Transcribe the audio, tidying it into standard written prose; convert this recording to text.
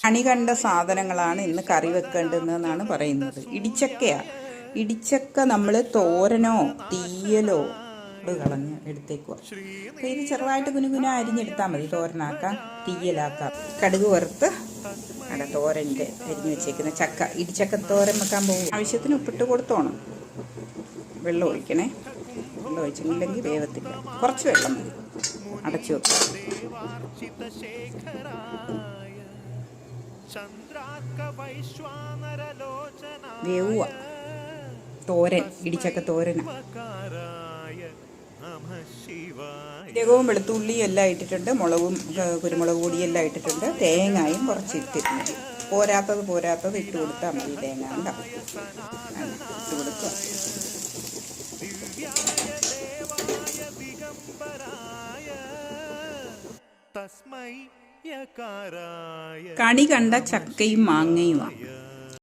കണി കണ്ട സാധനങ്ങളാണ് ഇന്ന് കറി വെക്കേണ്ടതെന്നാണ് പറയുന്നത്. ഇടിച്ചക്ക നമ്മൾ തോരനോ തീയലോ കളഞ്ഞ് എടുത്തേക്കുക. അപ്പോൾ ഇത് ചെറുതായിട്ട് കുനുകുന അരിഞ്ഞെടുത്താൽ മതി. തോരനാക്കാം, തീയലാക്കാം. കടുക് വറുത്ത് തോരൻ്റെ അരിഞ്ഞ് വെച്ചേക്കുന്ന ഇടിച്ചക്ക തോരൻ വെക്കാൻ പോകും. ആവശ്യത്തിന് ഉപ്പിട്ട് കൊടുത്തോണം. വെള്ളം ഒഴിക്കണേ. വെള്ളം ഒഴിച്ചില്ലെങ്കിൽ വേവത്തില്ല. കുറച്ച് വെള്ളം മതി. അടച്ചു വെക്കാം. വേവുക. തോരൻ, ഇടിച്ചക്ക തോരന. ജീരകവും വെളുത്തുള്ളിയും എല്ലാം ഇട്ടിട്ടുണ്ട്. മുളകും കുരുമുളക് പൊടിയും എല്ലാം ഇട്ടിട്ടുണ്ട്. തേങ്ങയും കുറച്ച് ഇട്ടിട്ടുണ്ട്. പോരാത്തത് ഇട്ട് കൊടുത്താൽ മതി. തേങ്ങ ഉണ്ടാവും. ഇട്ട് കൊടുക്കുക. കണി കണ്ട ചക്കയും മാങ്ങയുമാണ്.